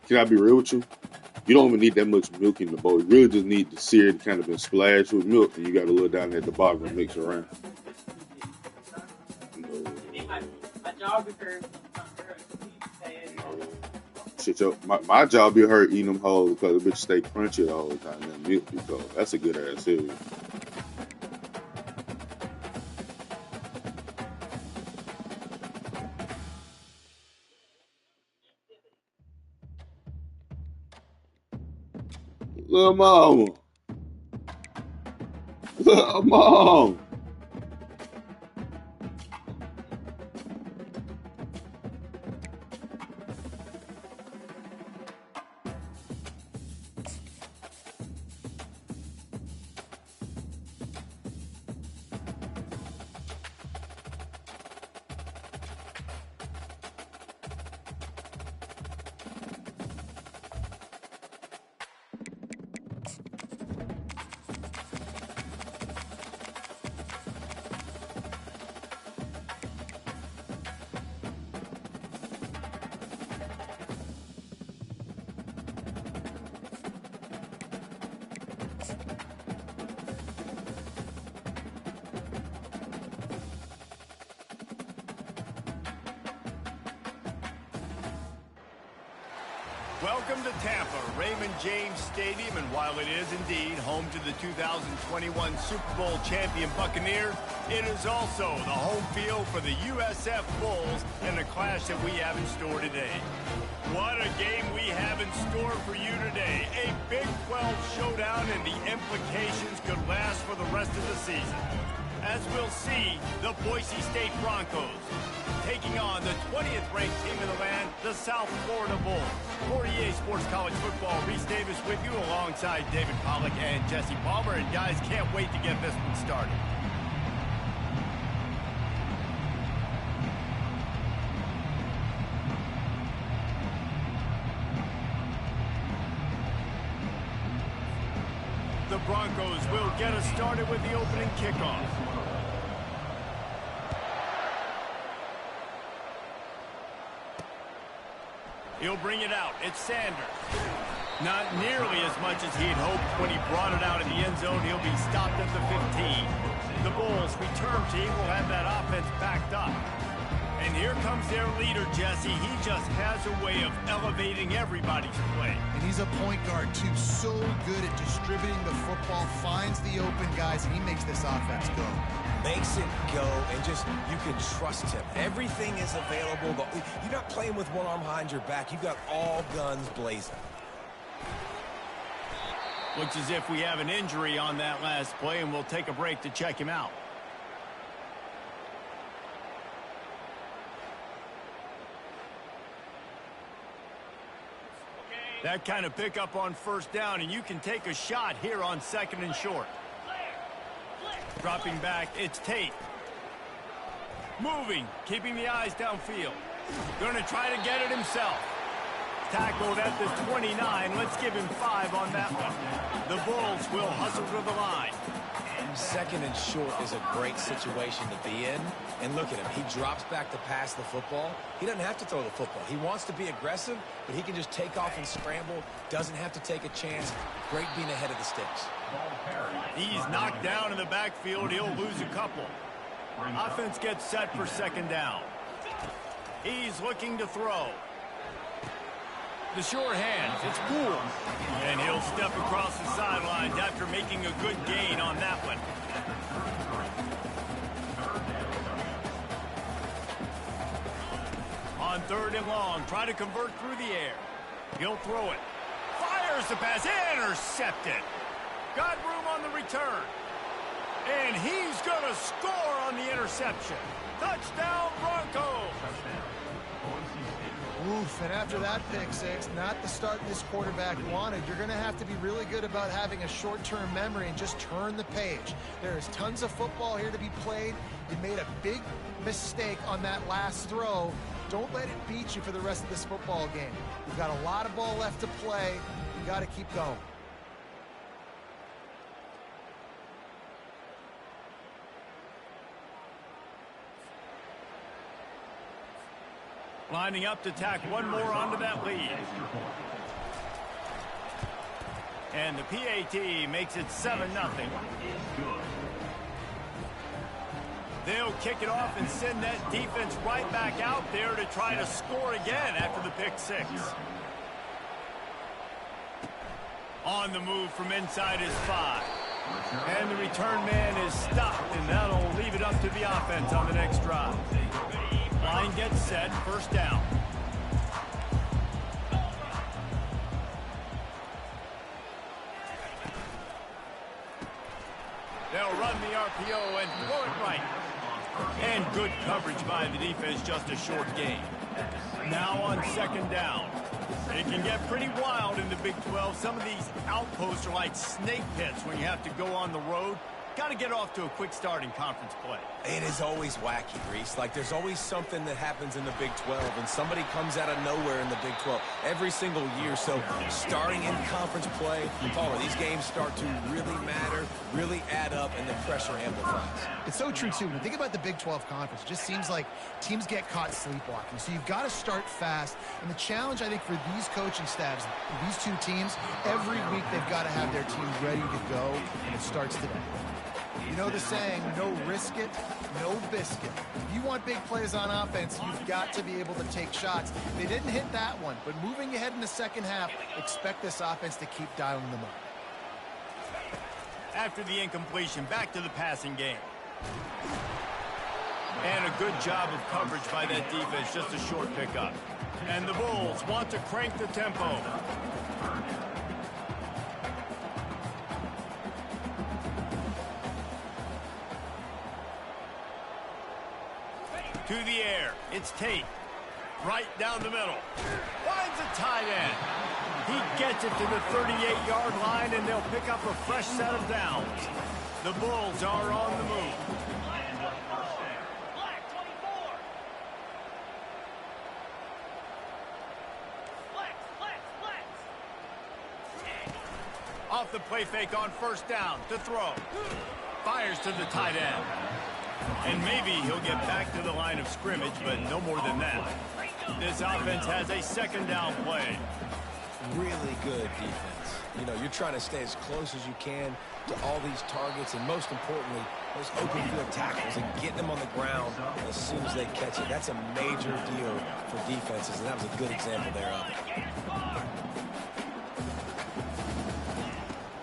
Can I be real with you? You don't even need that much milk in the bowl. You really just need the seared kind of been splashed with milk, and you got a little down at the bottom and mix it around. Shit, my job be hurt eating them whole because the bitch stay crunchy all the time. That milk be cold. That's a good ass cereal. Little mama. Little mom. Welcome to Tampa, Raymond James Stadium, and while it is indeed home to the 2021 Super Bowl champion Buccaneers, it is also the home field for the USF Bulls and the clash that we have in store today. What a game we have in store for you today. A Big 12 showdown, and the implications could last for the rest of the season. As we'll see, the Boise State Broncos taking on the 20th ranked team in the land, the South Florida Bulls. For EA Sports College Football, Reese Davis with you alongside David Pollack and Jesse Palmer. And guys, can't wait to get this one started. The Broncos will get us started with the opening kickoff. He'll bring it out. It's Sanders. Not nearly as much as he'd hoped when he brought it out in the end zone. He'll be stopped at the 15. The Bulls' return team will have that offense backed up. And here comes their leader, Jesse. He just has a way of elevating everybody's play. And he's a point guard, too. So good at distributing the football, finds the open guys, and he makes this offense go. Makes it go, and just, you can trust him. Everything is available. You're not playing with one arm behind your back. You've got all guns blazing. Looks as if we have an injury on that last play, and we'll take a break to check him out. That kind of pickup on first down, and you can take a shot here on 2nd and short. Dropping back, it's Tate. Moving, keeping the eyes downfield. Going to try to get it himself. Tackled at the 29. Let's give him 5 on that one. The Bulls will hustle to the line. 2nd and short is a great situation to be in. And look at him. He drops back to pass the football. He doesn't have to throw the football. He wants to be aggressive, but he can just take off and scramble. Doesn't have to take a chance. Great being ahead of the sticks. He's knocked down in the backfield. He'll lose a couple. Offense gets set for 2nd down. He's looking to throw. The short hands, it's Poole. And he'll step across the sidelines after making a good gain on that one. On 3rd and long, try to convert through the air. He'll throw it. Fires the pass, intercepted. Got room on the return. And he's going to score on the interception. Touchdown, Broncos. Oof, and after that pick six, not the start this quarterback wanted. You're going to have to be really good about having a short-term memory and just turn the page. There is tons of football here to be played. You made a big mistake on that last throw. Don't let it beat you for the rest of this football game. You've got a lot of ball left to play. You got to keep going. Lining up to tack one more onto that lead. And the PAT makes it 7-0. They'll kick it off and send that defense right back out there to try to score again after the pick six. On the move from inside his 5. And the return man is stopped, and that'll leave it up to the offense on the next drive. Line gets set, first down. They'll run the RPO and throw it right. And good coverage by the defense, just a short gain. Now on second down. It can get pretty wild in the Big 12. Some of these outposts are like snake pits when you have to go on the road. Got to get off to a quick start in conference play. It is always wacky, Reese. Like, there's always something that happens in the Big 12, and somebody comes out of nowhere in the Big 12 every single year. So, starting in conference play, Paula, these games start to really matter, really add up, and the pressure amplifies. It's so true, too. When you think about the Big 12 Conference, it just seems like teams get caught sleepwalking. So you've got to start fast. And the challenge, I think, for these coaching staffs, these two teams, every week they've got to have their team ready to go, and it starts today. You know the saying, no risk it, no biscuit. If you want big plays on offense, you've got to be able to take shots. They didn't hit that one, but moving ahead in the second half, expect this offense to keep dialing them up. After the incompletion, back to the passing game. And a good job of coverage by that defense, just a short pickup. And the Bulls want to crank the tempo. To the air, it's Tate. Right down the middle. Finds a tight end. He gets it to the 38-yard line, and they'll pick up a fresh set of downs. The Bulls are on the move. Off the play fake on first down to throw. Fires to the tight end. And maybe he'll get back to the line of scrimmage, but no more than that. This offense has a second down play. Really good defense. You know, you're trying to stay as close as you can to all these targets, and most importantly, those open field tackles, and get them on the ground as soon as they catch it. That's a major deal for defenses, and that was a good example there of it.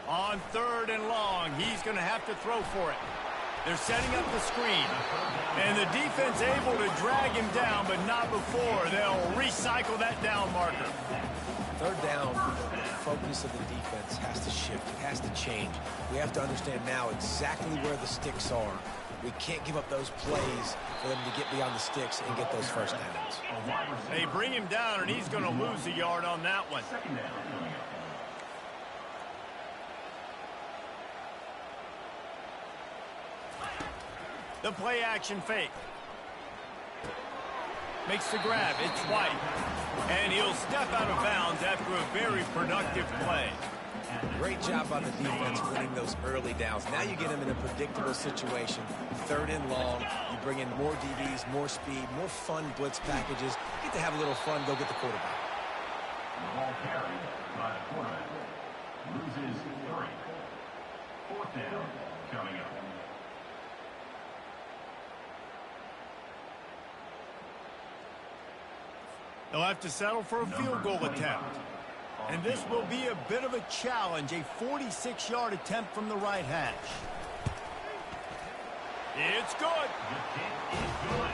On third and long, he's going to have to throw for it. They're setting up the screen. And the defense able to drag him down, but not before. They'll recycle that down marker. Third down, the focus of the defense has to shift. It has to change. We have to understand now exactly where the sticks are. We can't give up those plays for them to get beyond the sticks and get those first downs. They bring him down, and he's going to lose a yard on that one. The play action fake. Makes the grab. It's White. And he'll step out of bounds after a very productive play. Great job by the defense winning those early downs. Now you get them in a predictable situation. Third and long. You bring in more DBs, more speed, more fun blitz packages. You get to have a little fun. Go get the quarterback. The ball carried by the quarterback. Loses 3. Fourth down coming up. They'll have to settle for a field goal attempt. And this will be a bit of a challenge, a 46-yard attempt from the right hash. It's good. The kick is good.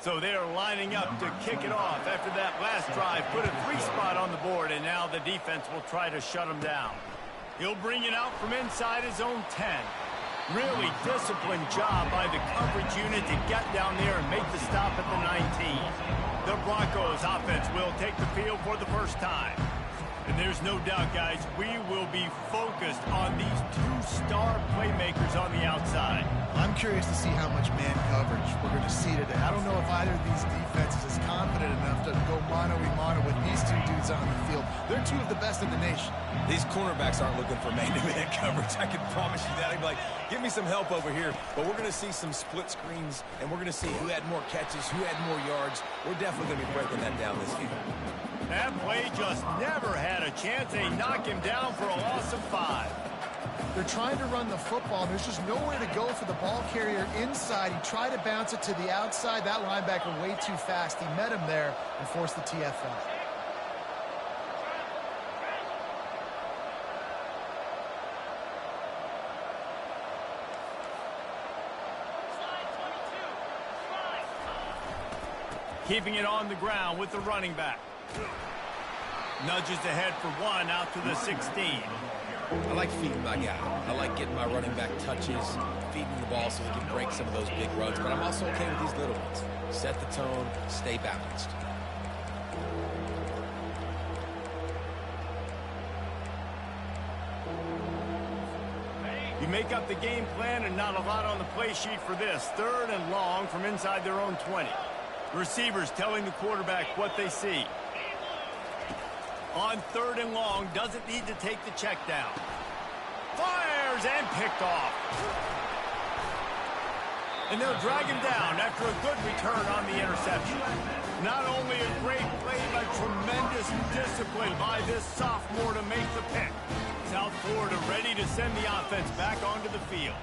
So they're lining up to kick it off after that last drive. Put a 3 spot on the board, and now the defense will try to shut him down. He'll bring it out from inside his own 10. Really disciplined job by the coverage unit to get down there and make the stop at the 19. The Broncos offense will take the field for the first time. And there's no doubt, guys, we will be focused on these 2 star playmakers on the outside. I'm curious to see how much man coverage we're going to see today. I don't know if either of these defenses is confident enough to go mano-a-mano with these two dudes on the field. They're two of the best in the nation. These cornerbacks aren't looking for man-to-man coverage. I can promise you that. I'd be like, give me some help over here. But we're going to see some split screens, and we're going to see who had more catches, who had more yards. We're definitely going to be breaking that down this game. That play just never had a chance. They knock him down for a loss of 5. They're trying to run the football, and there's just nowhere to go for the ball carrier inside. He tried to bounce it to the outside. That linebacker way too fast. He met him there and forced the TFL. Keeping it on the ground with the running back. Nudges ahead for 1 out to the 16. I like feeding my guy. I like getting my running back touches, feeding the ball so he can break some of those big runs. But I'm also okay with these little ones. Set the tone, stay balanced. You make up the game plan and not a lot on the play sheet for this. 3rd and long from inside their own 20. Receivers telling the quarterback what they see. On 3rd and long, doesn't need to take the check down. Fires and picked off. And they'll drag him down after a good return on the interception. Not only a great play, but tremendous discipline by this sophomore to make the pick. South Florida ready to send the offense back onto the field.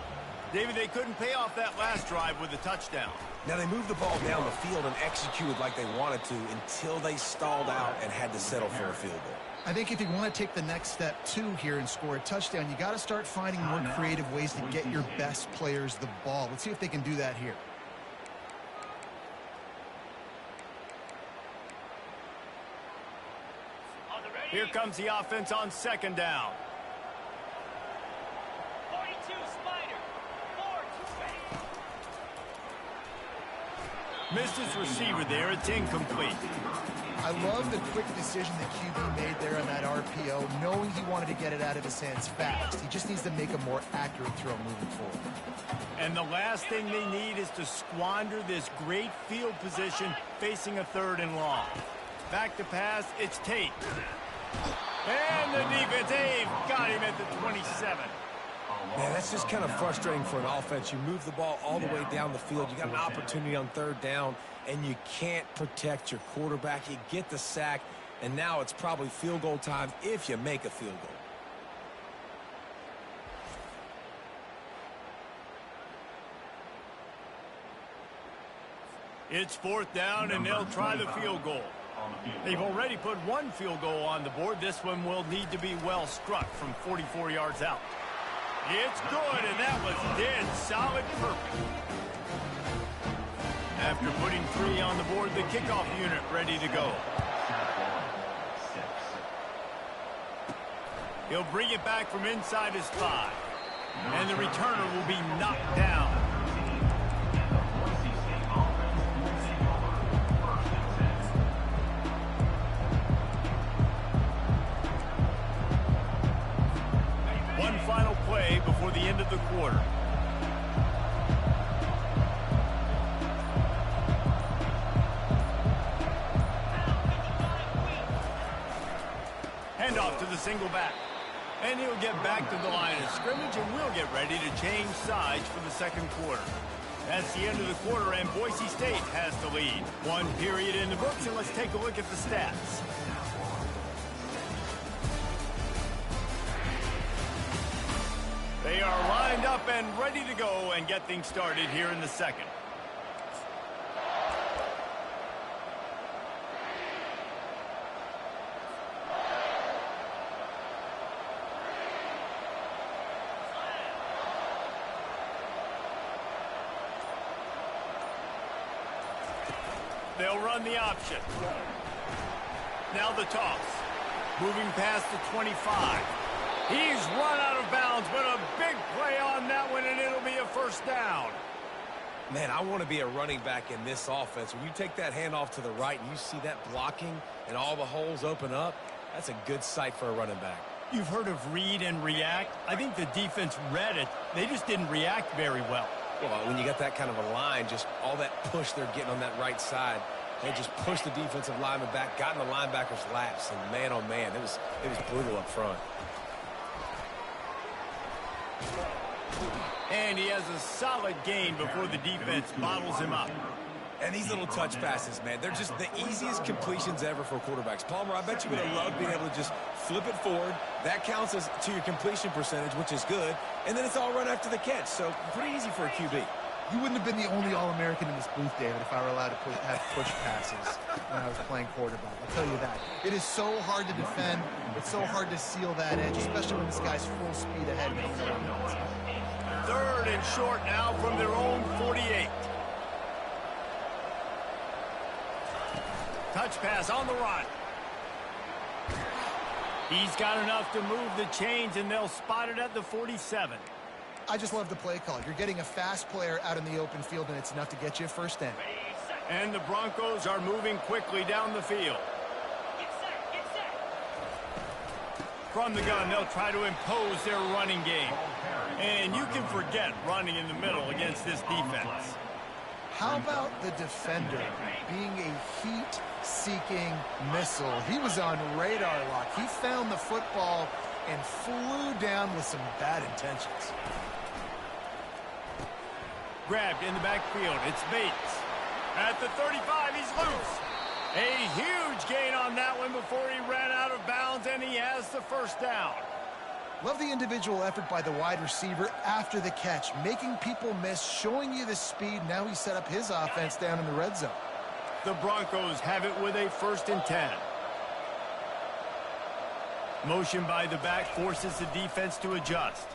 David, they couldn't pay off that last drive with a touchdown. Now, they moved the ball down the field and executed like they wanted to until they stalled out and had to settle for a field goal. I think if you want to take the next step, too, here and score a touchdown, you got to start finding more creative ways to get your best players the ball. Let's see if they can do that here. Here comes the offense on 2nd down. 42, Spider. 4, 2, Missed his receiver there. It's incomplete. I love the quick decision that QB made there on that RPO, knowing he wanted to get it out of his hands fast. He just needs to make a more accurate throw moving forward. And the last thing they need is to squander this great field position facing a 3rd and long. Back to pass, it's Tate. And the defense, they've got him at the 27. Man, that's just kind of frustrating for an offense. You move the ball all the way down the field. You got an opportunity on 3rd down, and you can't protect your quarterback. You get the sack, and now it's probably field goal time if you make a field goal. It's 4th down, and they'll try the field goal. They've already put 1 field goal on the board. This one will need to be well struck from 44 yards out. It's good, and that was dead solid perfect. After putting 3 on the board, the kickoff unit ready to go. He'll bring it back from inside his 5. And the returner will be knocked down. One final play before the end of the quarter. Handoff to the single back. And he'll get back to the line of scrimmage, and we'll get ready to change sides for the 2nd quarter. That's the end of the quarter, and Boise State has the lead. 1 period in the books, and let's take a look at the stats. They are lined up and ready to go and get things started here in the 2nd. They'll run the option. Now the toss. Moving past the 25. He's run out of bounds, but a big play on that one, and it'll be a 1st down. Man, I want to be a running back in this offense. When you take that handoff to the right and you see that blocking and all the holes open up, that's a good sight for a running back. You've heard of read and react. I think the defense read it. They just didn't react very well. Well, when you got that kind of a line, just all that push they're getting on that right side, they just pushed the defensive lineman back, got in the linebacker's laps, and man, oh man, it was brutal up front. And he has a solid gain before the defense bottles him up. And these little touch passes, man, they're just the easiest completions ever for quarterbacks. Palmer, I bet you would have loved being able to just flip it forward. That counts as to your completion percentage, which is good. And then it's all run after the catch, so pretty easy for a QB. You wouldn't have been the only All-American in this booth, David, if I were allowed to have push passes when I was playing quarterback. I'll tell you that. It is so hard to defend. It's so hard to seal that edge, especially when this guy's full speed ahead. Third and short now from their own 48. Touch pass on the run. He's got enough to move the chains, and they'll spot it at the 47. I just love the play call. You're getting a fast player out in the open field, and it's enough to get you a first down. And the Broncos are moving quickly down the field. Get set. From the gun, they'll try to impose their running game. And you can forget running in the middle against this defense. How about the defender being a heat-seeking missile? He was on radar lock. He found the football and flew down with some bad intentions. Grabbed in the backfield. It's Bates. At the 35, he's loose. A huge gain on that one before he ran out of bounds, and he has the first down. Love the individual effort by the wide receiver after the catch, making people miss, showing you the speed. Now he set up his offense down in the red zone. The Broncos have it with a 1st and 10. Motion by the back forces the defense to adjust.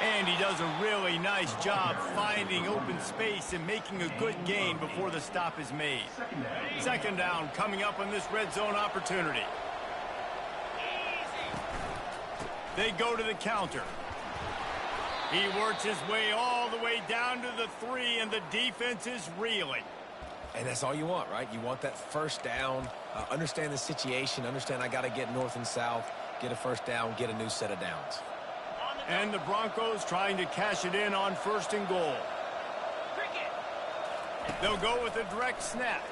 And he does a really nice job finding open space and making a good gain before the stop is made. 2nd down coming up on this red zone opportunity. They go to the counter. He works his way all the way down to the 3, and the defense is reeling. And that's all you want, right? You want that first down, understand the situation, understand I got to get north and south, get a first down, get a new set of downs. And the Broncos trying to cash it in on 1st and goal. They'll go with a direct snap.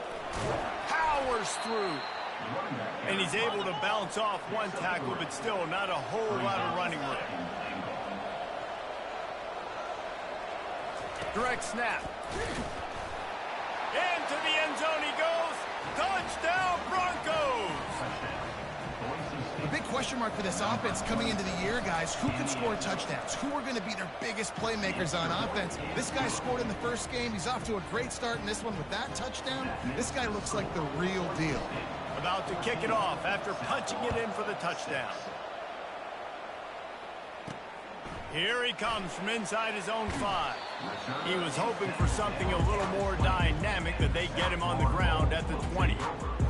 Powers through. And he's able to bounce off one tackle, but still not a whole lot of running room. Direct snap. Into the end zone he goes. Touchdown, Broncos! A big question mark for this offense coming into the year, guys. Who could score touchdowns? Who are going to be their biggest playmakers on offense? This guy scored in the first game. He's off to a great start in this one with that touchdown. This guy looks like the real deal. About to kick it off after punching it in for the touchdown. Here he comes from inside his own 5. He was hoping for something a little more dynamic, but they get him on the ground at the 20.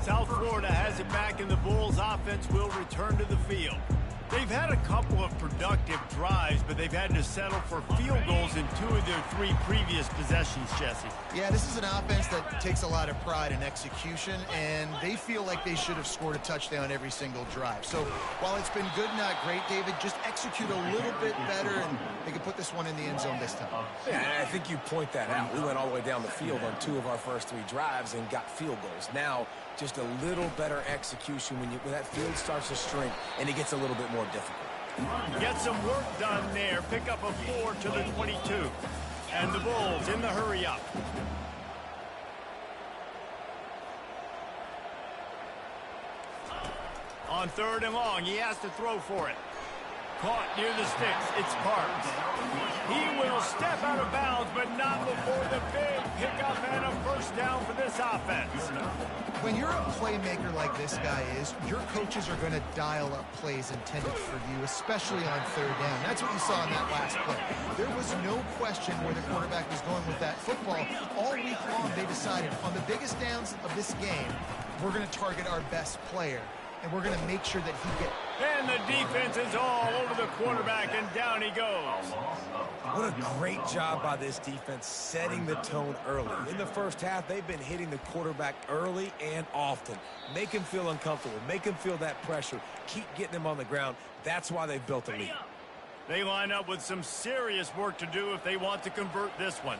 South Florida has it back, and the Bulls offense will return to the field. They've had a couple of productive drives, but they've had to settle for field goals in 2 of their 3 previous possessions, Jesse. Yeah, this is an offense that takes a lot of pride in execution, and they feel like they should have scored a touchdown every single drive. So while it's been good, not great, David, just execute a little bit better, and they can put this one in the end zone this time. Yeah, and I think you point that out. We went all the way down the field on 2 of our first 3 drives and got field goals. Now, just a little better execution when that field starts to shrink and it gets a little bit more difficult. Get some work done there. Pick up a 4 to the 22. And the Bulls in the hurry up. On 3rd and long, he has to throw for it. Caught near the sticks. It's Parks. He will step out of bounds, but not before the big pickup and a first down for this offense. When you're a playmaker like this guy is, your coaches are going to dial up plays intended for you, especially on 3rd down. That's what you saw in that last play. There was no question where the quarterback was going with that football. All week long, they decided on the biggest downs of this game, we're going to target our best player, and we're going to make sure that he gets. And the defense is all over the quarterback, and down he goes. What a great job by this defense setting the tone early. In the first half, they've been hitting the quarterback early and often. Make him feel uncomfortable. Make him feel that pressure. Keep getting him on the ground. That's why they've built a lead. They line up with some serious work to do if they want to convert this one.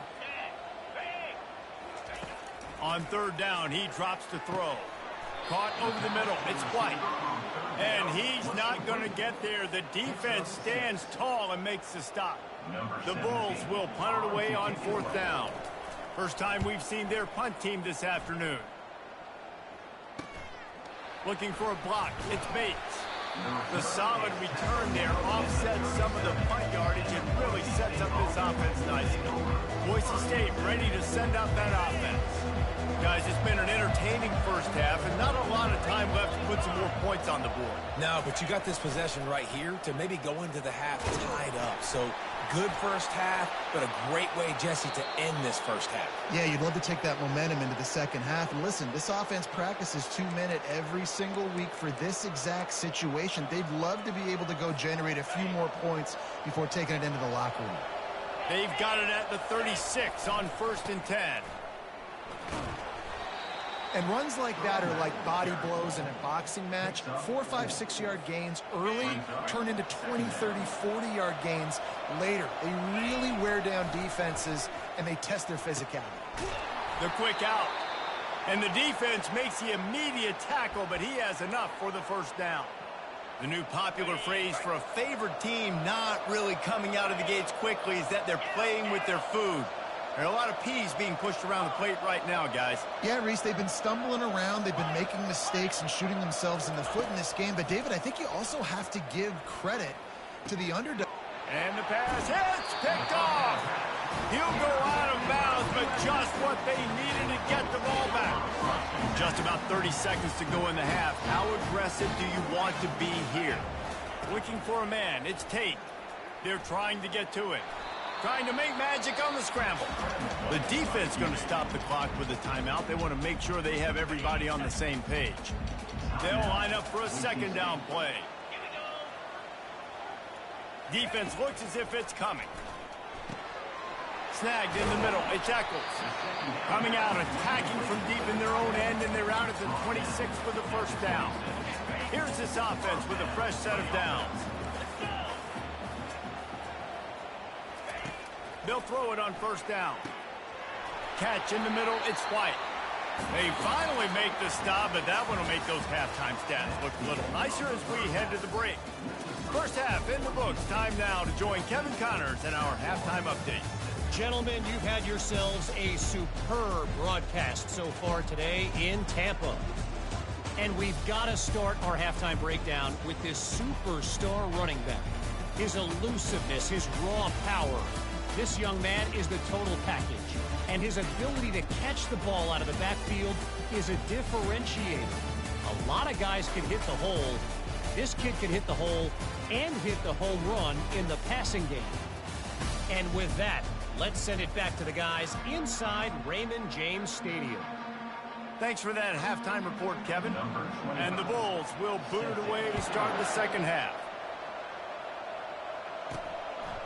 On third down, he drops to throw. Caught over the middle. It's White. And he's not going to get there. The defense stands tall and makes the stop. The Bulls will punt it away on fourth down. First time we've seen their punt team this afternoon. Looking for a block. It's Bates. The solid return there offsets some of the punt yardage and really sets up this offense nicely. Boise State ready to send out that offense. Guys, it's been an entertaining first half and not a lot of time left to put some more points on the board. No, but you got this possession right here to maybe go into the half tied up. So good first half, but a great way, Jesse, to end this first half. Yeah, you'd love to take that momentum into the second half. And listen, this offense practices 2-minute every single week for this exact situation. They'd love to be able to go generate a few more points before taking it into the locker room. They've got it at the 36 on 1st and 10. And runs like that are like body blows in a boxing match. 4, 5, 6-yard gains early turn into 20, 30, 40-yard gains later. They really wear down defenses, and they test their physicality. The quick out. And the defense makes the immediate tackle, but he has enough for the first down. The new popular phrase for a favored team not really coming out of the gates quickly is that they're playing with their food. There are a lot of peas being pushed around the plate right now, guys. Yeah, Reese, they've been stumbling around. They've been making mistakes and shooting themselves in the foot in this game. But, David, I think you also have to give credit to the underdog. And the pass hits, picked off. He'll go out of bounds, but just what they needed to get the ball back. Just about 30 seconds to go in the half. How aggressive do you want to be here? Looking for a man. It's Tate. They're trying to get to it. Trying to make magic on the scramble. The defense going to stop the clock with a timeout. They want to make sure they have everybody on the same page. They'll line up for a second down play. Defense looks as if it's coming. Snagged in the middle. It's Eccles. Coming out, attacking from deep in their own end, and they're out at the 26 for the first down. Here's this offense with a fresh set of downs. They'll throw it on first down. Catch in the middle, it's White. They finally make the stop, but that one will make those halftime stats look a little nicer as we head to the break. First half in the books. Time now to join Kevin Connors in our halftime update. Gentlemen, you've had yourselves a superb broadcast so far today in Tampa. And we've got to start our halftime breakdown with this superstar running back. His elusiveness, his raw power. This young man is the total package, and his ability to catch the ball out of the backfield is a differentiator. A lot of guys can hit the hole. This kid can hit the hole and hit the home run in the passing game. And with that, let's send it back to the guys inside Raymond James Stadium. Thanks for that halftime report, Kevin. And the Bulls will boot it away to start the second half.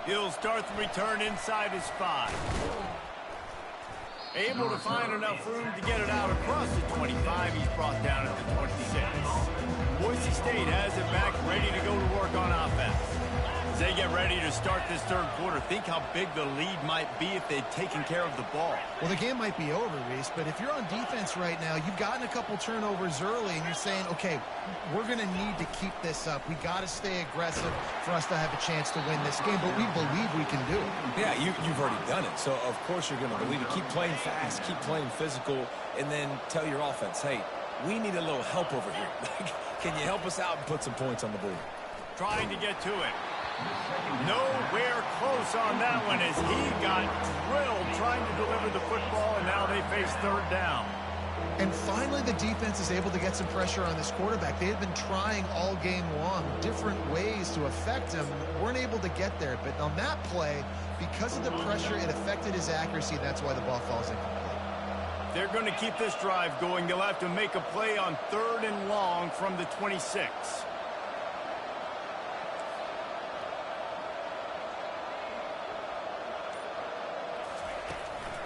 He'll start the return inside his 5. Able to find enough room to get it out across the 25. He's brought down at the 26. Boise State has it back, ready to go to work on offense. As they get ready to start this third quarter, think how big the lead might be if they'd taken care of the ball. Well, the game might be over, Reese, but if you're on defense right now, you've gotten a couple turnovers early, and you're saying, okay, we're going to need to keep this up. We got to stay aggressive for us to have a chance to win this game, but we believe we can do it. Yeah, you've already done it, so of course you're going to believe it. Keep playing fast, keep playing physical, and then tell your offense, hey, we need a little help over here. Can you help us out and put some points on the board? Trying to get to it. Nowhere close on that one as he got drilled trying to deliver the football, and now they face third down. And finally, the defense is able to get some pressure on this quarterback. They had been trying all game long different ways to affect him. Weren't able to get there. But on that play, because of the pressure, it affected his accuracy. That's why the ball falls incomplete. They're going to keep this drive going. They'll have to make a play on 3rd and long from the 26.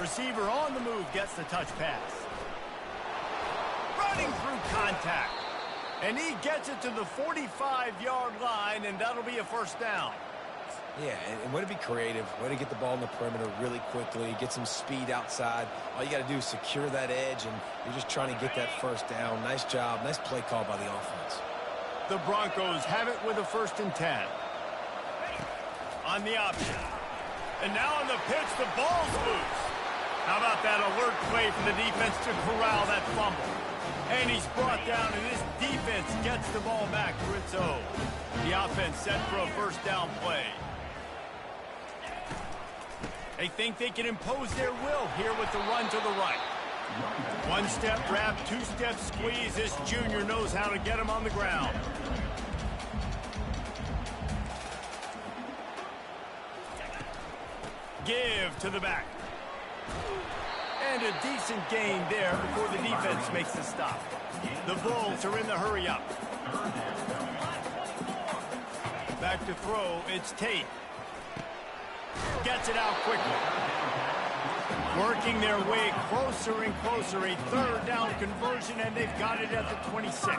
Receiver on the move gets the touch pass. Running through contact. And he gets it to the 45-yard line, and that'll be a first down. Yeah, and way to be creative, way to get the ball in the perimeter really quickly, get some speed outside. All you got to do is secure that edge, and you're just trying to get that first down. Nice job, nice play call by the offense. The Broncos have it with a 1st and 10. On the option. And now on the pitch, the ball's loose. How about that alert play from the defense to corral that fumble? And he's brought down, and this defense gets the ball back for its own. The offense set for a 1st down play. They think they can impose their will here with the run to the right. 1-step wrap, 2-step squeeze. This junior knows how to get him on the ground. Give to the back. And a decent gain there before the defense makes the stop. The Bulls are in the hurry up. Back to throw, it's Tate. Gets it out quickly. Working their way closer and closer. A 3rd down conversion, and they've got it at the 26.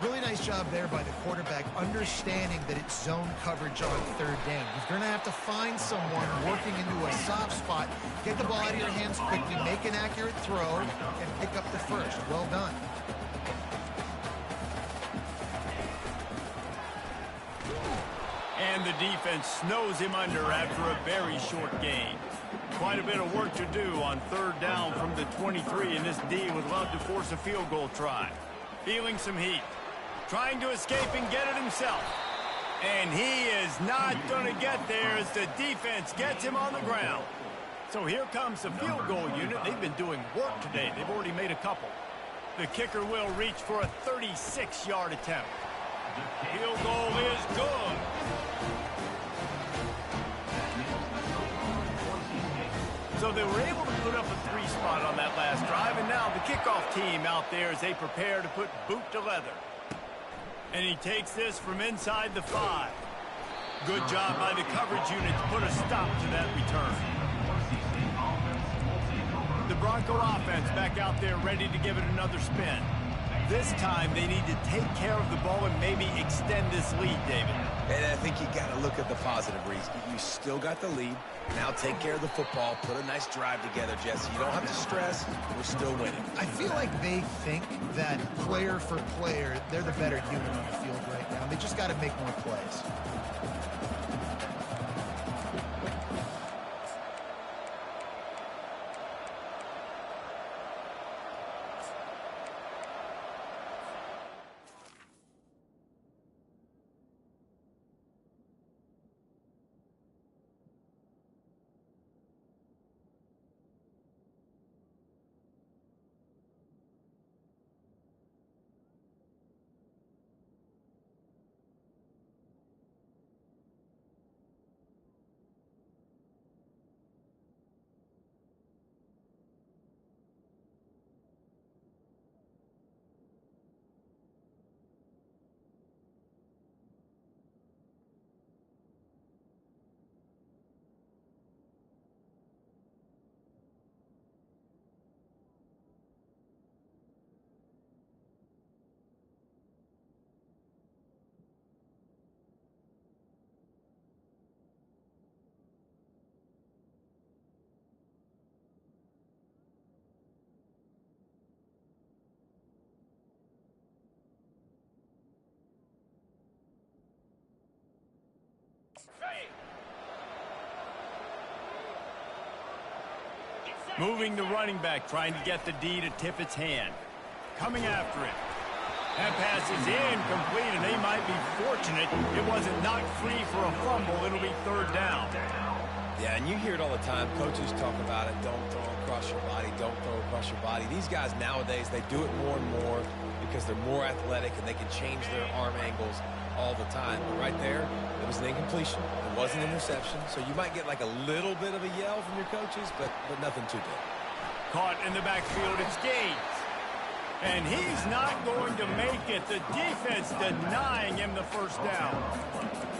Really nice job there by the quarterback, understanding that it's zone coverage on 3rd down. You're going to have to find someone working into a soft spot, get the ball out of your hands quickly, make an accurate throw, and pick up the 1st. Well done. And the defense snows him under after a very short gain. Quite a bit of work to do on 3rd down from the 23, and this D would love to force a field goal try. Feeling some heat. Trying to escape and get it himself. And he is not going to get there as the defense gets him on the ground. So here comes the field goal unit. They've been doing work today. They've already made a couple. The kicker will reach for a 36-yard attempt. Field goal is good. So they were able to put up a 3 spot on that last drive, and now the kickoff team out there as they prepare to put boot to leather. And he takes this from inside the 5. Good job by the coverage unit to put a stop to that return. The Bronco offense back out there ready to give it another spin. This time they need to take care of the ball and maybe extend this lead, David. And I think you got to look at the positive, Reese. You still got the lead. Now take care of the football. Put a nice drive together, Jesse. You don't have to stress. We're still winning. I feel like they think that player for player, they're the better unit on the field right now. They just got to make more plays. Moving the running back, trying to get the D to tip its hand. Coming after it. That pass is incomplete, and they might be fortunate it wasn't knocked free for a fumble. It'll be 3rd down. Yeah, and you hear it all the time. Coaches talk about it. Don't throw across your body. Don't throw across your body. These guys nowadays, they do it more and more because they're more athletic and they can change their arm angles all the time. But right there, it was an incompletion. It was an interception. So you might get like a little bit of a yell from your coaches, but nothing too big. Caught in the backfield, it's Gaines. And he's not going to make it. The defense denying him the 1st down.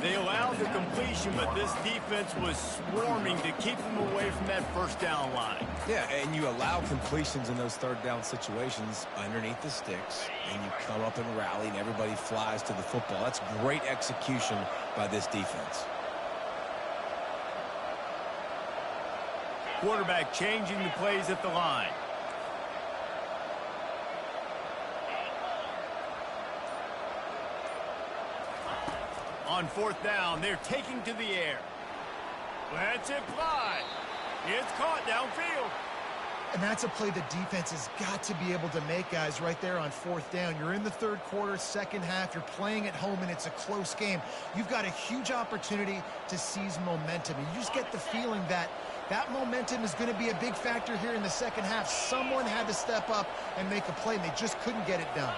They allowed the completion, but this defense was swarming to keep him away from that 1st down line. Yeah, and you allow completions in those 3rd down situations underneath the sticks, and you come up and rally, and everybody flies to the football. That's great execution by this defense. Quarterback changing the plays at the line. On fourth down, they're taking to the air. Let's it fly. It's caught downfield. And that's a play the defense has got to be able to make, guys, right there on fourth down. You're in the third quarter, second half. You're playing at home, and it's a close game. You've got a huge opportunity to seize momentum. And you just get the feeling that that momentum is going to be a big factor here in the second half. Someone had to step up and make a play, and they just couldn't get it done.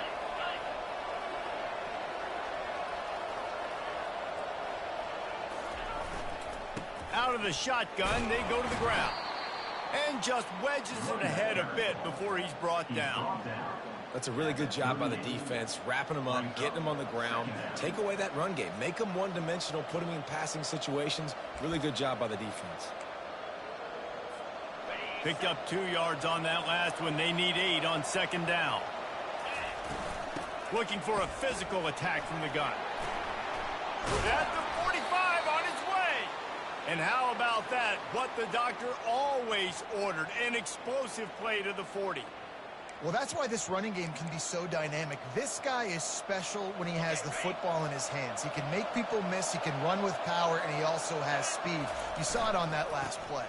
Out of the shotgun, they go to the ground. And just wedges it ahead a bit before he's brought down. That's a really good job by the defense, wrapping him up, getting him on the ground. Take away that run game. Make him one-dimensional, put him in passing situations. Really good job by the defense. Picked up 2 yards on that last one. They need 8 on second down. Looking for a physical attack from the gun. At the 45 on its way. And how about that? What the doctor always ordered, an explosive play to the 40. Well, that's why this running game can be so dynamic. This guy is special when he has the football in his hands. He can make people miss, he can run with power, and he also has speed. You saw it on that last play.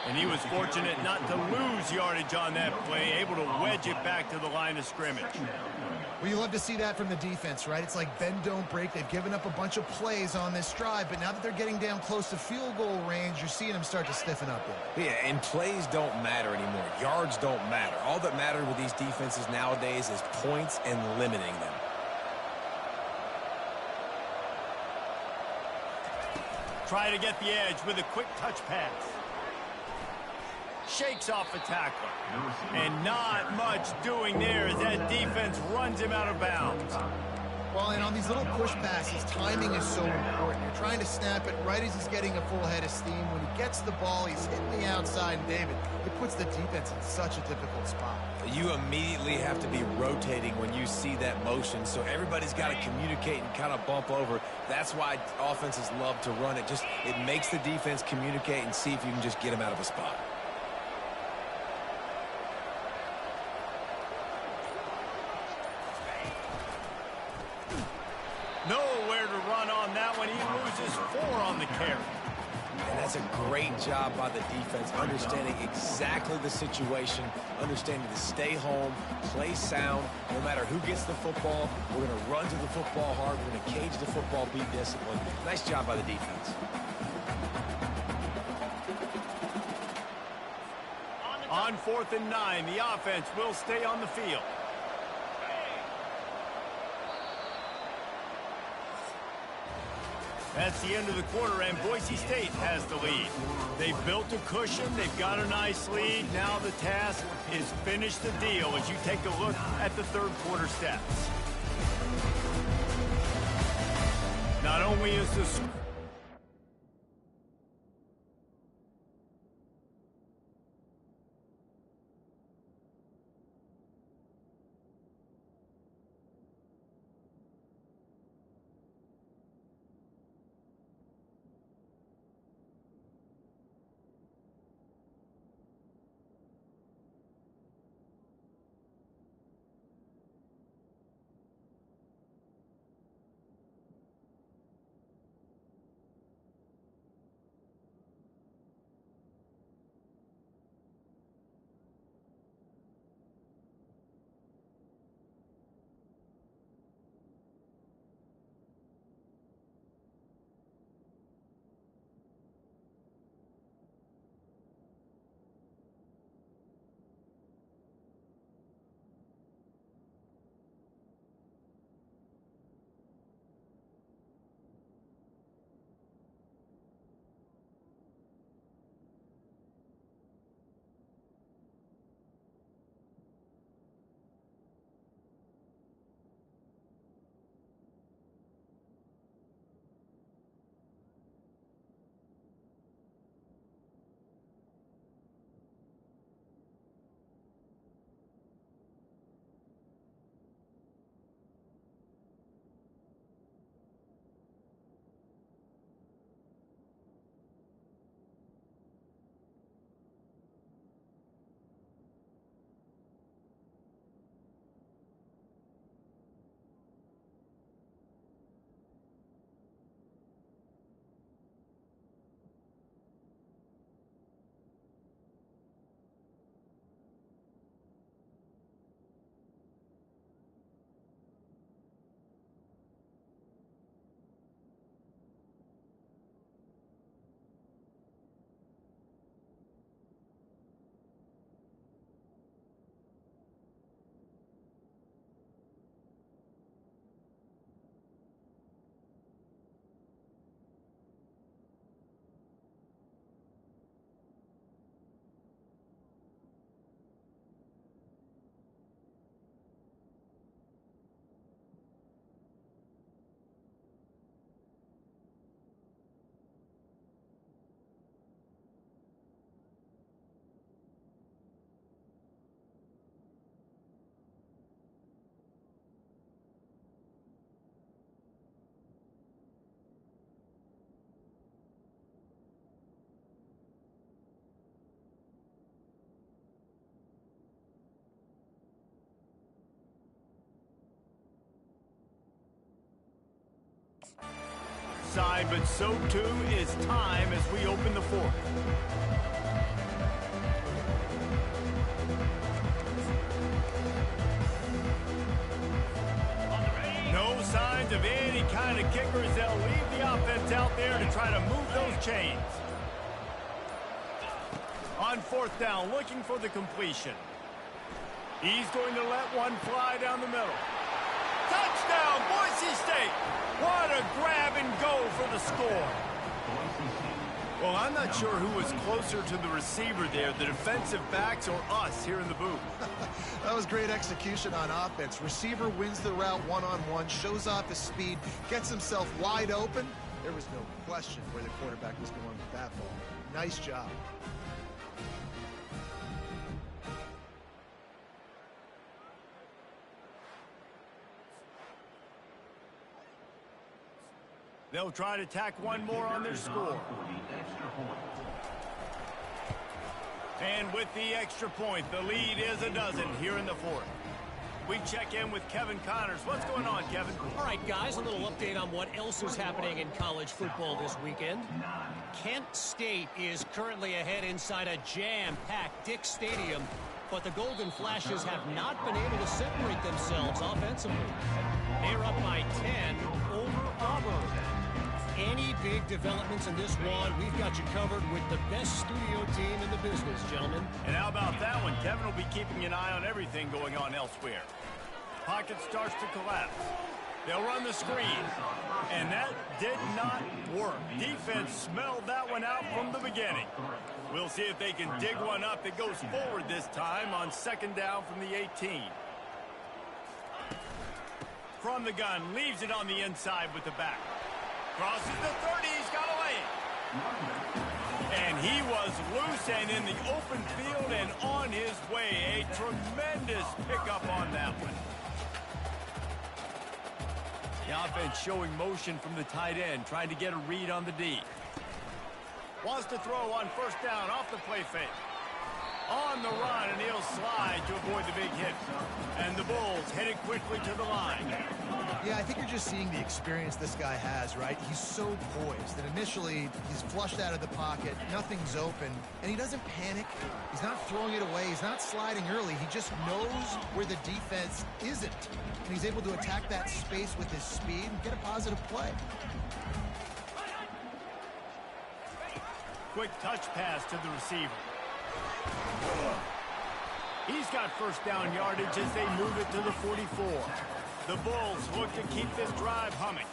And he was fortunate not to lose yardage on that play, able to wedge it back to the line of scrimmage. Well, you love to see that from the defense, right? It's like bend, don't break. They've given up a bunch of plays on this drive, but now that they're getting down close to field goal range, you're seeing them start to stiffen up there. Yeah, and plays don't matter anymore. Yards don't matter. All that matters with these defenses nowadays is points and limiting them. Try to get the edge with a quick touch pass. Shakes off the tackler. And not much doing there as that defense runs him out of bounds. Well, and on these little push passes, timing is so important. You're trying to snap it right as he's getting a full head of steam. When he gets the ball, he's hitting the outside, and David, it puts the defense in such a difficult spot. You immediately have to be rotating when you see that motion, so everybody's got to communicate and kind of bump over. That's why offenses love to run it. It makes the defense communicate and see if you can just get him out of a spot. Nowhere to run on that one. He loses 4 on the carry. And that's a great job by the defense, understanding exactly the situation, understanding to stay home, play sound. No matter who gets the football, we're going to run to the football hard. We're going to cage the football, be disciplined. Nice job by the defense. On 4th and 9, the offense will stay on the field. That's the end of the quarter, and Boise State has the lead. They've built a cushion. They've got a nice lead. Now the task is finish the deal as you take a look at the third quarter stats. Not only is the side, but so too is time as we open the fourth. No signs of any kind of kickers. They'll leave the offense out there to try to move those chains. On fourth down, looking for the completion. He's going to let one fly down the middle. Touchdown, Boise State! What a grab and go for the score. Well, I'm not sure who was closer to the receiver there, the defensive backs or us here in the booth. That was great execution on offense. Receiver wins the route one-on-one, shows off his speed, gets himself wide open. There was no question where the quarterback was going with that ball. Nice job. They'll try to tack one more on their score. And with the extra point, the lead is a dozen here in the fourth. We check in with Kevin Connors. What's going on, Kevin? All right, guys, a little update on what else is happening in college football this weekend. Kent State is currently ahead inside a jam-packed Dick Stadium, but the Golden Flashes have not been able to separate themselves offensively. They're up by 10 over Auburn. Any big developments in this one, we've got you covered with the best studio team in the business, gentlemen. And how about that one? Kevin will be keeping an eye on everything going on elsewhere. Pocket starts to collapse. They'll run the screen. And that did not work. Defense smelled that one out from the beginning. We'll see if they can dig one up that goes forward this time on second down from the 18. From the gun, leaves it on the inside with the back. Crosses the 30, he's got a lane. And he was loose and in the open field and on his way. A tremendous pickup on that one. The offense showing motion from the tight end, trying to get a read on the D. Wants to throw on first down off the play fake. On the run, and he'll slide to avoid the big hit. And the Bulls headed quickly to the line. Yeah, I think you're just seeing the experience this guy has, right? He's so poised that initially he's flushed out of the pocket, nothing's open, and he doesn't panic. He's not throwing it away. He's not sliding early. He just knows where the defense isn't. And he's able to attack that space with his speed and get a positive play. Quick touch pass to the receiver. He's got first down yardage as they move it to the 44. The Bulls look to keep this drive humming.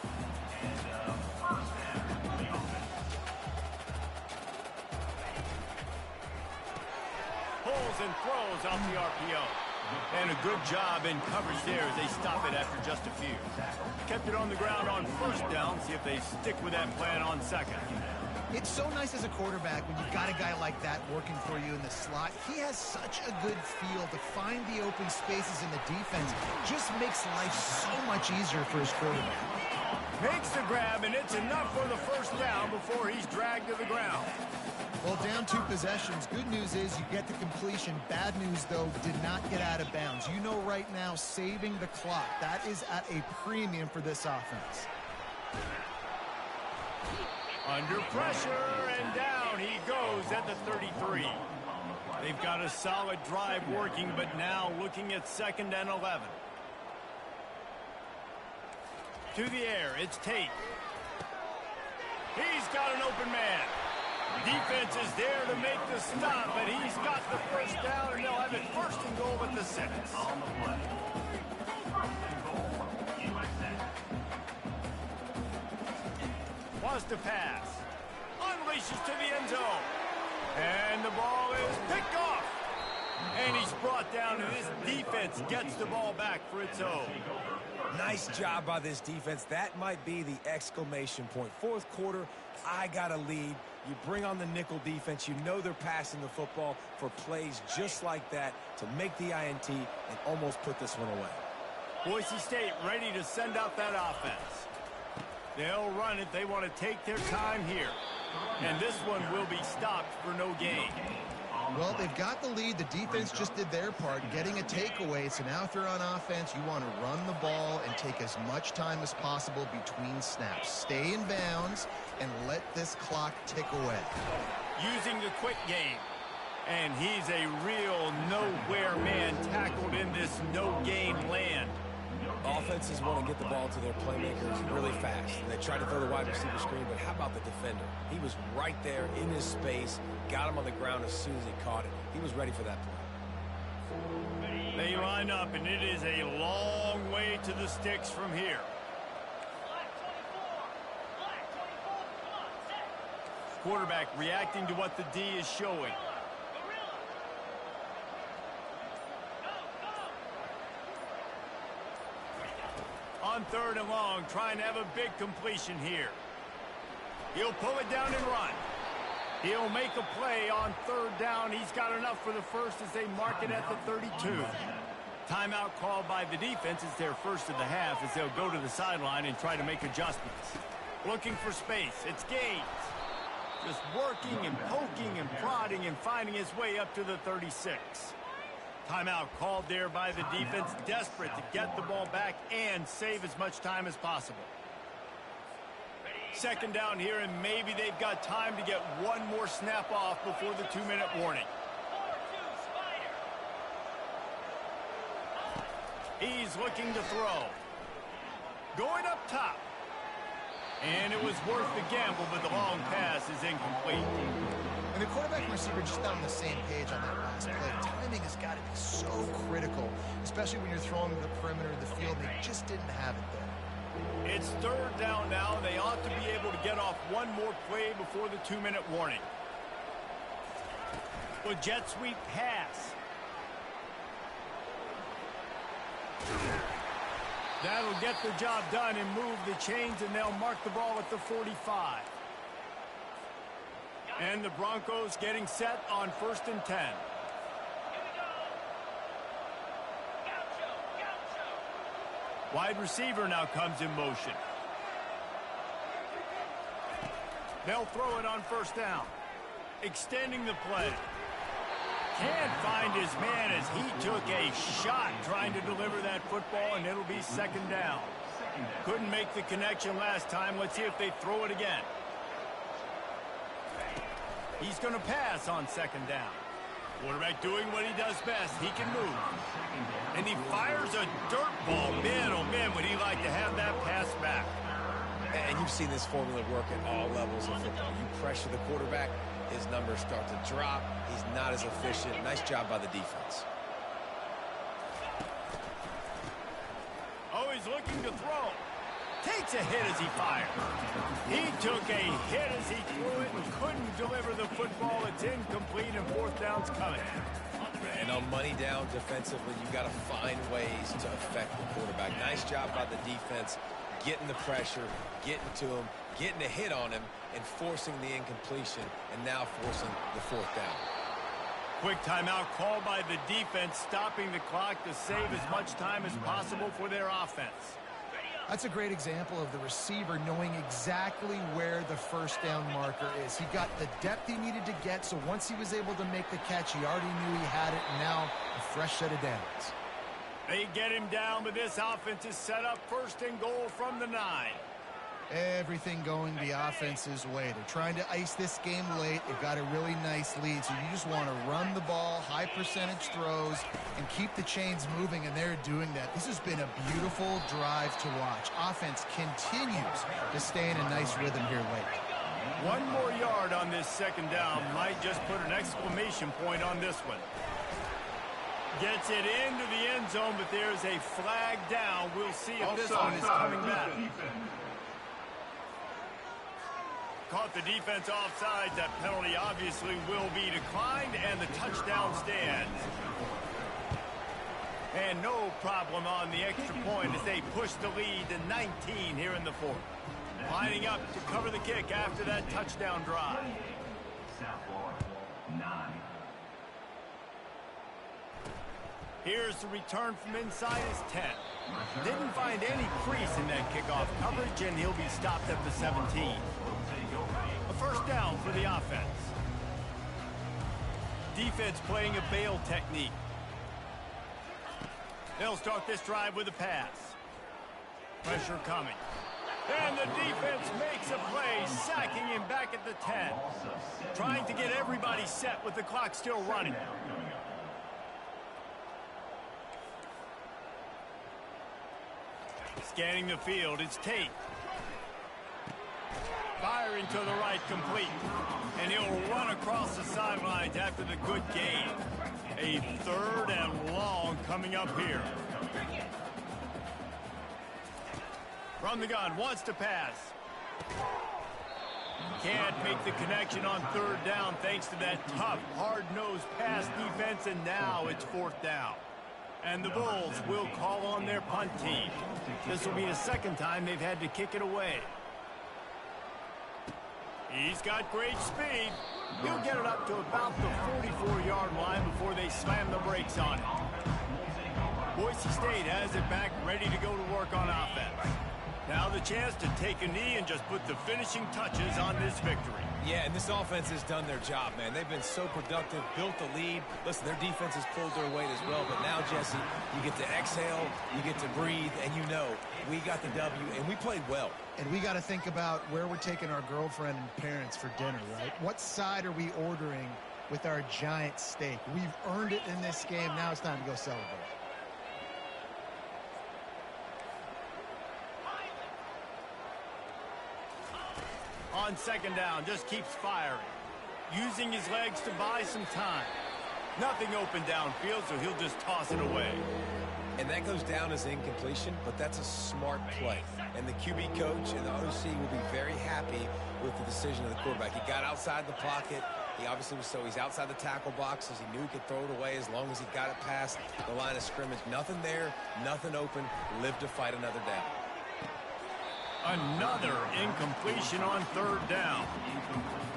Pulls and throws off the RPO. And a good job in coverage there as they stop it after just a few. Kept it on the ground on first down. See if they stick with that plan on second. It's so nice as a quarterback when you've got a guy like that working for you in the slot. He has such a good feel to find the open spaces in the defense. Just makes life so much easier for his quarterback. Makes the grab, and it's enough for the first down before he's dragged to the ground. Well, down 2 possessions. Good news is you get the completion. Bad news, though, did not get out of bounds. You know right now, saving the clock. That is at a premium for this offense. Under pressure, and down he goes at the 33. They've got a solid drive working, but now looking at 2nd and 11. To the air, it's Tate. He's got an open man. Defense is there to make the stop, but he's got the first down, and they'll have it 1st and goal at the 6. Wants to pass. Unleashes to the end zone. And the ball is picked off. And he's brought down, and this defense gets the ball back for its own. Nice job by this defense. That might be the exclamation point. 4th quarter, I got a lead. You bring on the nickel defense. You know they're passing the football for plays just like that to make the INT and almost put this one away. Boise State ready to send out that offense. They'll run it. They want to take their time here. And this one will be stopped for no gain. Well, they've got the lead. The defense just did their part, getting a takeaway. So now if you're on offense, you want to run the ball and take as much time as possible between snaps. Stay in bounds and let this clock tick away. Using the quick game. And he's a real nowhere man tackled in this no-gain land. Offenses want to get the ball to their playmakers really fast. And they try to throw the wide receiver screen, but how about the defender? He was right there in his space, got him on the ground as soon as he caught it. He was ready for that play. They line up, and it is a long way to the sticks from here. Quarterback reacting to what the D is showing. On 3rd and long, trying to have a big completion here. He'll pull it down and run. He'll make a play on 3rd down. He's got enough for the first as they mark it at the 32. Timeout called by the defense. It's their first of the half as they'll go to the sideline and try to make adjustments. Looking for space. It's Gaines. Just working and poking and prodding and finding his way up to the 36. Timeout called there by the defense, desperate to get the ball back and save as much time as possible. 2nd down here, and maybe they've got time to get one more snap off before the 2-minute warning. He's looking to throw. Going up top. And it was worth the gamble, but the long pass is incomplete. And the quarterback and receiver just not on the same page on that last play. Timing has got to be so critical, especially when you're throwing to the perimeter of the field. They just didn't have it there. It's 3rd down now. They ought to be able to get off one more play before the 2-minute warning. A jet sweep pass. That'll get the job done and move the chains, and they'll mark the ball at the 45. And the Broncos getting set on 1st and 10. Wide receiver now comes in motion. They'll throw it on 1st down. Extending the play. Can't find his man as he took a shot trying to deliver that football, and it'll be 2nd down. Couldn't make the connection last time. Let's see if they throw it again. He's going to pass on 2nd down. Quarterback doing what he does best. He can move. And he fires a dirt ball. Man, oh man, would he like to have that pass back. And you've seen this formula work at all levels of football. You pressure the quarterback, his numbers start to drop. He's not as efficient. Nice job by the defense. Oh, he's looking to throw. Takes a hit as he fired. He took a hit as he threw it and couldn't deliver the football. It's incomplete, and 4th down's coming. And on money down defensively, you've got to find ways to affect the quarterback. Nice job by the defense, getting the pressure, getting to him, getting a hit on him, and forcing the incompletion, and now forcing the 4th down. Quick timeout called by the defense, stopping the clock to save as much time as possible for their offense. That's a great example of the receiver knowing exactly where the 1st down marker is. He got the depth he needed to get, so once he was able to make the catch, he already knew he had it, and now a fresh set of downs. They get him down, but this offense is set up 1st and goal from the 9. Everything going the offense's way. They're trying to ice this game late. They've got a really nice lead, so you just want to run the ball, high percentage throws, and keep the chains moving, and they're doing that. This has been a beautiful drive to watch. Offense continues to stay in a nice rhythm here late. One more yard on this 2nd down might just put an exclamation point on this one. Gets it into the end zone, but there's a flag down. We'll see if this one is coming back. Caught the defense offside. That penalty obviously will be declined, and the touchdown stands. And no problem on the extra point as they push the lead to 19 here in the 4th. Lining up to cover the kick after that touchdown drive. South Florida, 9. Here's the return from inside his 10. Didn't find any crease in that kickoff coverage, and he'll be stopped at the 17. A 1st down for the offense. defense playing a bail technique. They'll start this drive with a pass. Pressure coming. And the defense makes a play, sacking him back at the 10. Trying to get everybody set with the clock still running. Scanning the field, it's Tate. Firing to the right, complete. And he'll run across the sidelines after the good gain. A 3rd and long coming up here. From the gun, wants to pass. Can't make the connection on 3rd down thanks to that tough, hard-nosed pass defense, and now it's 4th down. And the Bulls will call on their punt team. This will be the 2nd time they've had to kick it away. He's got great speed. He'll get it up to about the 44-yard line before they slam the brakes on it. Boise State has it back, ready to go to work on offense. Now the chance to take a knee and just put the finishing touches on this victory. Yeah, and this offense has done their job, man. They've been so productive, built the lead. Listen, their defense has pulled their weight as well. But now, Jesse, you get to exhale, you get to breathe, and you know we got the W, and we played well. And we got to think about where we're taking our girlfriend and parents for dinner, right? What side are we ordering with our giant steak? We've earned it in this game. Now it's time to go celebrate. On 2nd down, just keeps firing. Using his legs to buy some time. Nothing open downfield, so he'll just toss it away. And that goes down as incompletion, but that's a smart play. And the QB coach and the OC will be very happy with the decision of the quarterback. He got outside the pocket. He obviously was he's outside the tackle boxes. He knew he could throw it away as long as he got it past the line of scrimmage. Nothing there, nothing open. Live to fight another down. Another incompletion on 3rd down.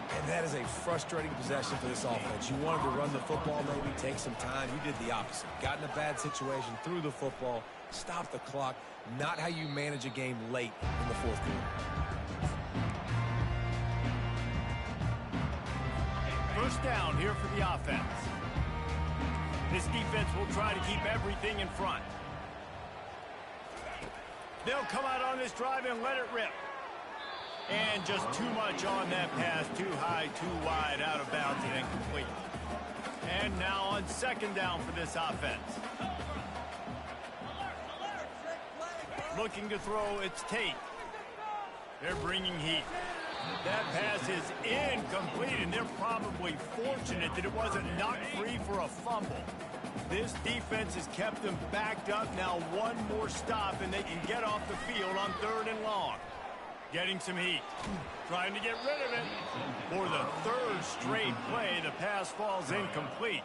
And that is a frustrating possession for this offense. You wanted to run the football, maybe take some time. You did the opposite. Got in a bad situation, threw the football, stopped the clock. Not how you manage a game late in the 4th quarter. 1st down here for the offense. This defense will try to keep everything in front. They'll come out on this drive and let it rip. And just too much on that pass. Too high, too wide, out of bounds, and incomplete. And now on 2nd down for this offense. Looking to throw, it's Tate. They're bringing heat. That pass is incomplete, and they're probably fortunate that it wasn't knocked free for a fumble. This defense has kept them backed up. Now one more stop, and they can get off the field on 3rd and long. Getting some heat. Trying to get rid of it. For the 3rd straight play, the pass falls incomplete.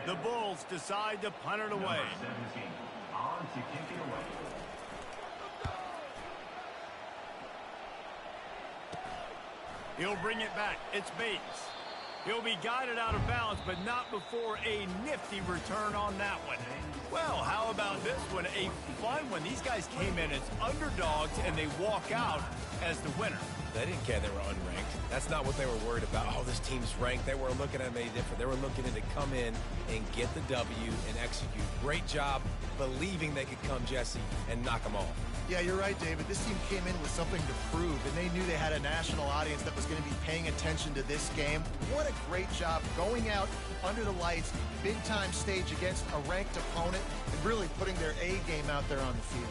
The Bulls decide to punt it away. He'll bring it back. It's Bates. He'll be guided out of bounds, but not before a nifty return on that one. Well, how about this one? A fun one. These guys came in as underdogs, and they walk out as the winner. They didn't care they were unranked. That's not what they were worried about. Oh, this team's ranked. They weren't looking at any different. They were looking to come in and get the W and execute. Great job believing they could come, Jesse, and knock them off. Yeah, you're right, David. This team came in with something to prove, and they knew they had a national audience that was going to be paying attention to this game. What a great job going out under the lights, big-time stage against a ranked opponent, and really putting their A game out there on the field.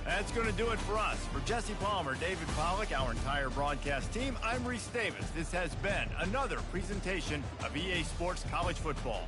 That's going to do it for us. For Jesse Palmer, David Pollack, our entire broadcast team, I'm Reese Davis. This has been another presentation of EA Sports College Football.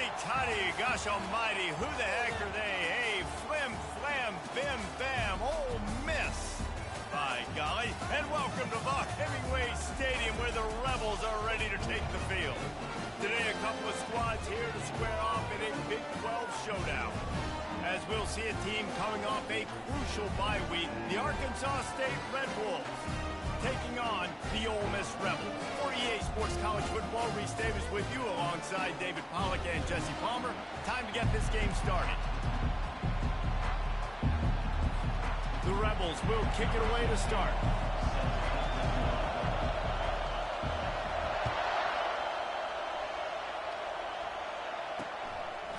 Howdy-toddy, gosh almighty, who the heck are they? Hey, flim, flam, bim, bam, Ole Miss. By golly, and welcome to the Hemingway Stadium where the Rebels are ready to take the field. Today, a couple of squads here to square off in a Big 12 showdown. As we'll see a team coming off a crucial bye week, the Arkansas State Red Wolves taking on the Ole Miss Rebels. For EA Sports College Football, Reese Davis with you alongside David Pollack and Jesse Palmer. Time to get this game started. The Rebels will kick it away to start.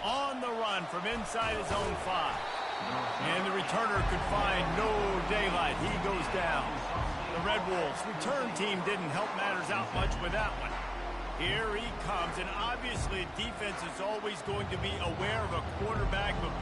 On the run from inside his own 5. And the returner could find no daylight. He goes down. The Red Wolves return team didn't help matters out much with that one. Here he comes, and obviously defense is always going to be aware of a quarterback